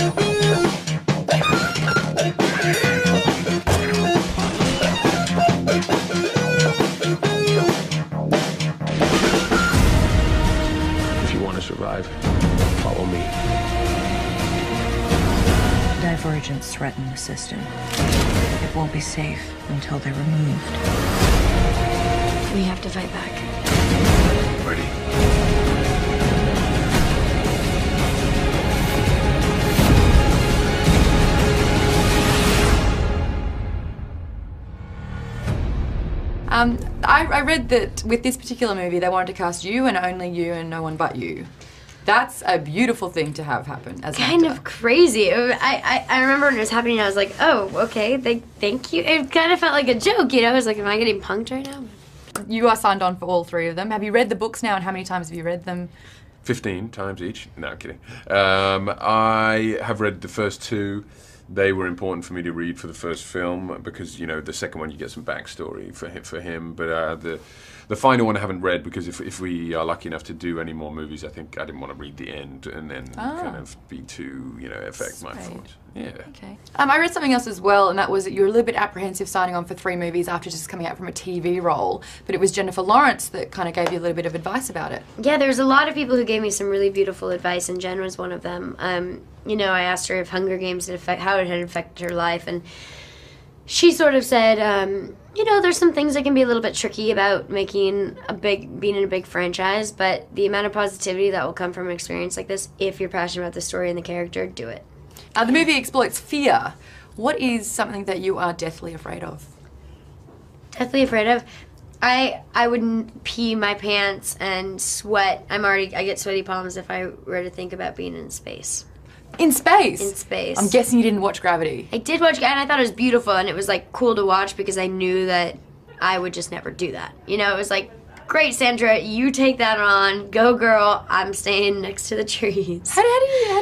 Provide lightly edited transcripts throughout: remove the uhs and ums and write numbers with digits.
If you want to survive, follow me. Divergents threaten the system. It won't be safe until they're removed. We have to fight back. Ready? I read that with this particular movie, they wanted to cast you and only you and no one but you. That's a beautiful thing to have happen as an Kind actor. of crazy. I remember when it was happening, I was like, oh, okay, thank you. It kind of felt like a joke, you know? I was like, am I getting punked right now? You are signed on for all three of them. Have you read the books now, and how many times have you read them? 15 times each. No, I'm kidding. I have read the first two. They were important for me to read for the first film because, you know, the second one you get some backstory for him. But the final one I haven't read because if we are lucky enough to do any more movies, I think I didn't want to read the end and then kind of be too, you know, affect my thoughts. Yeah. Okay. I read something else as well, and that was that you were a little bit apprehensive signing on for 3 movies after just coming out from a TV role. But it was Jennifer Lawrence that kind of gave you a little bit of advice about it. Yeah, there's a lot of people who gave me some really beautiful advice, and Jen was one of them. You know, I asked her if Hunger Games how it had affected her life, and she sort of said, you know, there's some things that can be a little bit tricky about being in a big franchise, but the amount of positivity that will come from an experience like this, if you're passionate about the story and the character, do it. The movie exploits fear. What is something that you are deathly afraid of? Deathly afraid of? I would pee my pants and sweat. I get sweaty palms if I were to think about being in space. In space? In space. I'm guessing you didn't watch Gravity. I did watch, and I thought it was beautiful, and it was like cool to watch because I knew that I would just never do that. You know, it was like, great, Sandra, you take that on, go girl, I'm staying next to the trees. How do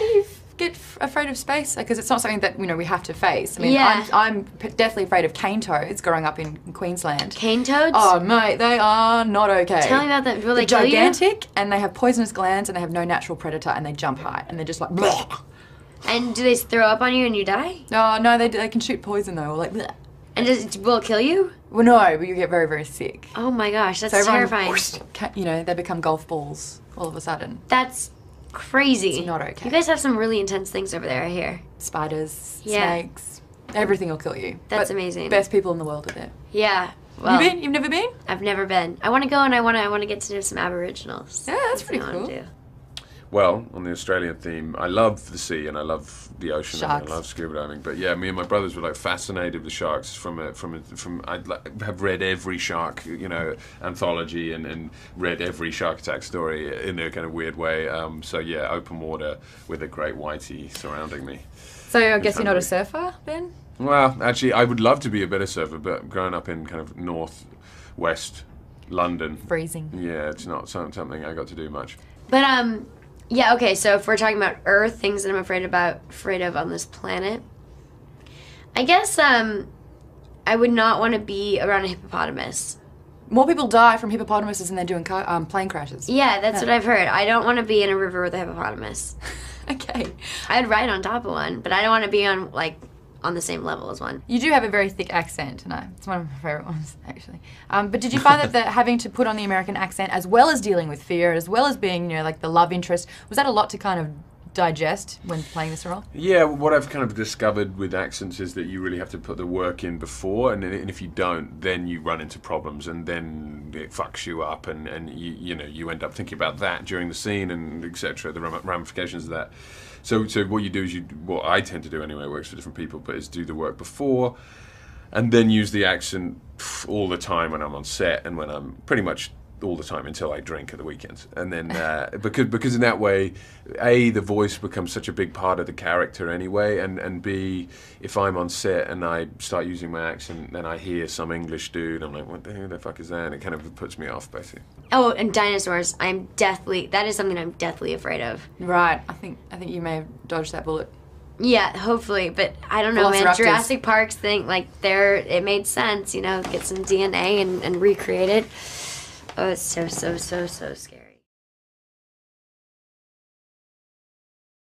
you get afraid of space? Because it's not something that, you know, we have to face. I mean, yeah. I'm deathly afraid of cane toads growing up in Queensland. Cane toads? Oh, mate, they are not okay. Tell me about that. Will They're they kill you? gigantic, and they have poisonous glands, and they have no natural predator, and they jump high, and they're just like, bleh. And do they throw up on you and you die? Oh, no, they can shoot poison, though, or like, bleh. And will it kill you? Well, no, but you get very, very sick. Oh my gosh, that's so terrifying. You know, they become golf balls all of a sudden. That's crazy. It's not okay. You guys have some really intense things over there, I hear. Spiders, yeah. snakes, everything will kill you. That's amazing. Best people in the world are there. Yeah. Well, you been? You've never been? I've never been. I want to go, and I want to get to know some Aboriginals. Yeah, that's pretty cool. Well, on the Australian theme, I love the sea and I love the ocean and I love scuba diving. But yeah, me and my brothers were like fascinated with sharks I have read every shark, you know, anthology and read every shark attack story in a kind of weird way. So yeah, open water with a great whitey surrounding me. So I guess you're not a surfer, Ben? Well, actually, I would love to be a better surfer, but growing up in kind of north-west London, freezing. Yeah, it's not something I got to do much. But yeah, okay, so if we're talking about Earth, things that I'm afraid of on this planet, I guess I would not want to be around a hippopotamus. More people die from hippopotamuses than they do in plane crashes. Yeah, that's what I've heard. I don't want to be in a river with a hippopotamus. Okay. I'd ride on top of one, but I don't want to be on the same level as one. You do have a very thick accent, and it's one of my favourite ones, actually. But did you find that having to put on the American accent, as well as dealing with fear, as well as being, you know, like the love interest, was that a lot to kind of digest when playing this role? Yeah, what I've kind of discovered with accents is that you really have to put the work in before, and if you don't, then you run into problems, and then it fucks you up, and you end up thinking about that during the scene, and etc. The ramifications of that. So what you do is what I tend to do anyway, works for different people, but is do the work before, and then use the accent all the time when I'm on set, and when I'm pretty much all the time until I drink at the weekends, and then because in that way, A, the voice becomes such a big part of the character anyway, and B, if I'm on set and I start using my accent, then I hear some English dude, I'm like, what the fuck is that? And it kind of puts me off, basically. Oh, and dinosaurs, that is something I'm deathly afraid of. Right, I think you may have dodged that bullet. Yeah, hopefully, but I don't know, man. Jurassic Park's thing, like, it made sense, you know, get some DNA and recreate it. Oh, it's so scary.